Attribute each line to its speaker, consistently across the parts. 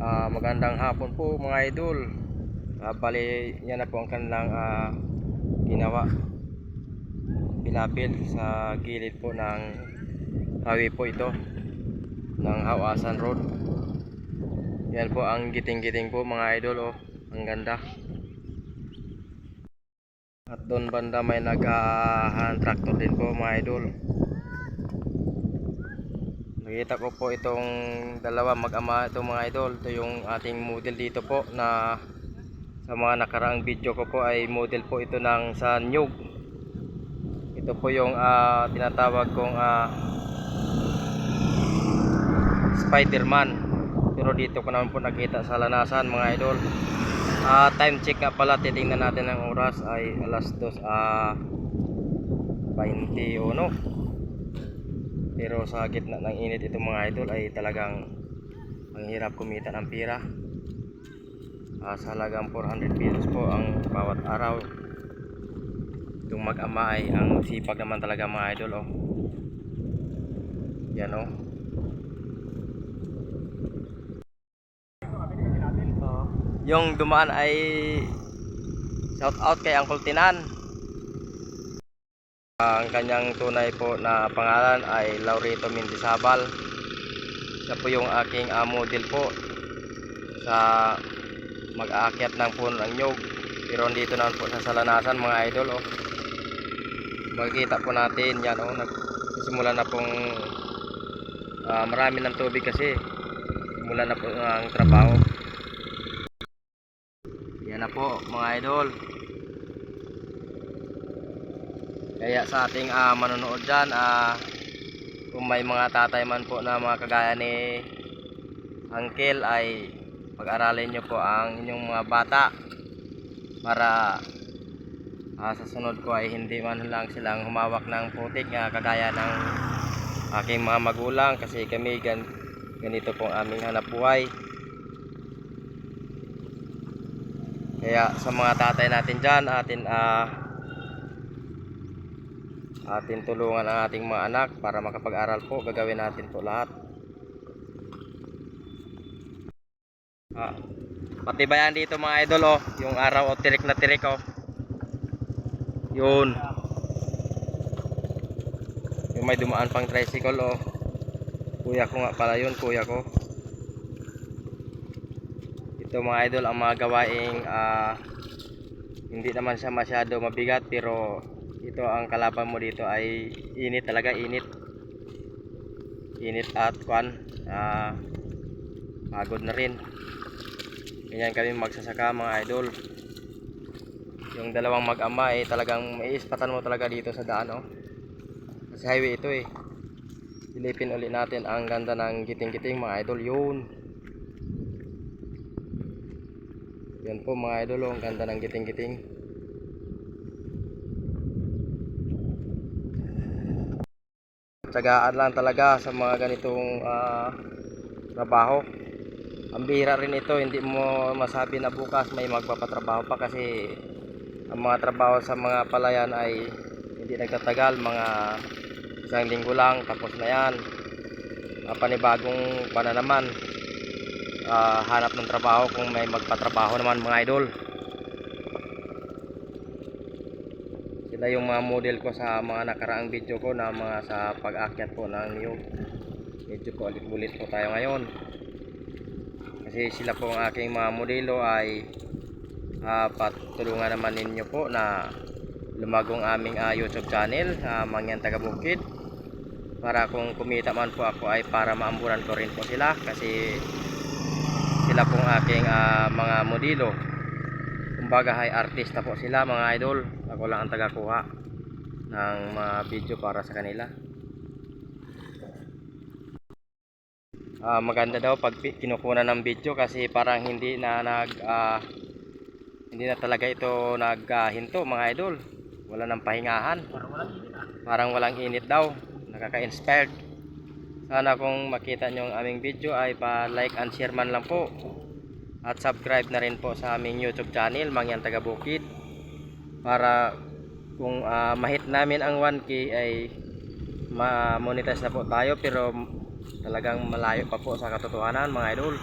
Speaker 1: Magandang hapon po mga idol. Bali yan na po ang kanilang ginawa. Pinapil sa gilid po ng highway po ito ng Hawasan Road. Yan po ang giting-giting po mga idol. Oh, ang ganda. At doon banda may hand tractor din po mga idol. Nakita ko po itong dalawa mag-ama itong mga idol. Ito yung ating model dito po na sa mga nakaraang video ko po ay model po ito ng sa Nyug. Ito po yung tinatawag kong Spiderman. Pero dito ko naman po nakita sa lanasan mga idol. Time check nga pala, titingnan natin ang oras ay alas 2:21. Pero sa gitna ng init itong mga idol ay talagang ang hirap kumita ng pira. Sa halagang 400 pesos po ang bawat araw. Itong mag-ama ay ang sipag naman talaga mga idol. Oh. Yan oh. Yung dumaan ay shout out kay Uncle Tinan. Ang kanyang tunay po na pangalan ay Laurito Mendizabal. Siya po yung aking model po sa mag-aakyat ng puno ng nyug. Pero dito naman po sa salanasan mga idol. Oh. Makikita po natin yan. Oh, nagsimula na pong marami ng tubig kasi simula na po ang trabaho. Yan na po mga idol. Kaya sa ating manonood dyan, kung may mga tatay man po na mga kagaya ni Uncle ay pag-aralin nyo po ang inyong mga bata para sa sunod ko ay hindi man lang silang humawak ng putik kagaya ng aking mga magulang, kasi kami ganito pong aming hanap buhay. Kaya sa mga tatay natin dyan, atin tulungan ang ating mga anak para makapag-aral po. Gagawin natin po lahat. Pati bayan dito mga idol. Oh, yung araw o tirik na tirik. Oh. Yun. Yung may dumaan pang tricycle. Oh. Kuya ko nga pala yun. Kuya ko. Ito mga idol ang mga gawaing hindi naman siya masyado mabigat, pero ito ang kalaban mo dito ay init talaga, init at pagod na rin. Ganyan kami magsasaka mga idol. Yung dalawang mag-ama ay talagang maiispatan mo talaga dito sa daan. Oh. Kasi highway ito eh. Silipin ulit natin ang ganda ng giting-giting mga idol. Yun. Yan po mga idol. Oh, ang ganda ng giting-giting. Tsagaan lang talaga sa mga ganitong trabaho. Ang bihira rin ito, hindi mo masabi na bukas may magpapatrabaho pa, kasi ang mga trabaho sa mga palayan ay hindi nagtatagal, mga isang linggo lang tapos na yan. Panibagong na naman, hanap ng trabaho kung may magpatrabaho naman mga idol. Sila yung mga model ko sa mga nakaraang video ko na mga sa pag-akyat po ng Nyug. Medyo po ulit-ulit po tayo ngayon. Kasi sila po ang aking mga modelo ay patulungan naman ninyo po na lumagong aming YouTube channel, Mangyan Taga Bukid. Para kung kumita man po ako ay para maamburan ko rin po sila, kasi sila po ang aking mga modelo. Kumbaga ay artista po sila mga idol. Ako lang ang tagakuha ng mga video para sa kanila. Maganda daw pag kinukuha ng video, kasi parang hindi na talaga ito naghinto mga idol. Wala nang pahingahan. Parang walang init daw. Nakaka-inspired. Sana kung makita nyo ang aming video ay pa-like and share man lang po. At subscribe na rin po sa aming YouTube channel, Mangyan Taga Bukid. Para kung mahit namin ang 1K ay ma-monetize na po tayo, pero talagang malayo pa po sa katotohanan mga idol.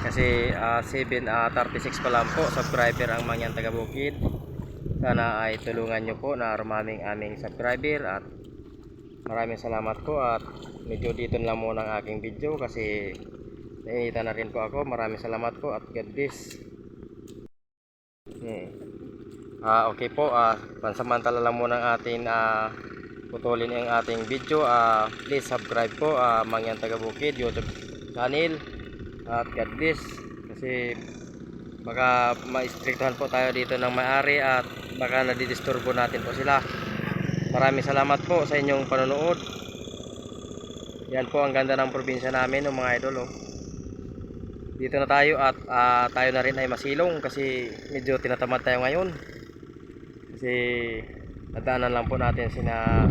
Speaker 1: Kasi 7:36 pa lang po subscriber ang Mangyan taga Bukid. Sana ay tulungan nyo po na rumaming aming subscriber, at maraming salamat po. At medyo dito lang muna ang aking video kasi nainita na rin po ako. Maraming salamat po at God bless. Okay po, pansamantala lang muna ang ating putulin ang ating video. Please subscribe po, Mangyan taga Bukid YouTube channel, at God bless. Kasi baka ma-istriktuhan po tayo dito ng may-ari at baka nadidisturbo natin po sila. Maraming salamat po sa inyong panonood. Yan po ang ganda ng probinsya namin, mga idol. Dito na tayo at tayo na rin ay masilong kasi medyo tinatamad tayo ngayon. Kasi nadaanan lang po natin sina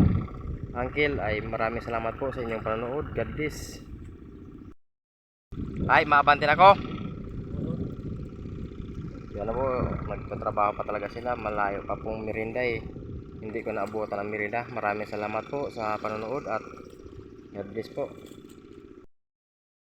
Speaker 1: Uncle. Ay maraming salamat po sa inyong panonood. God bless. Ay, maabantin ako. Yan na po, nagtatrabaho pa talaga sila. Malayo pa pong merinda eh. Hindi ko naabutan ng merinda. Maraming salamat po sa panonood at God bless po.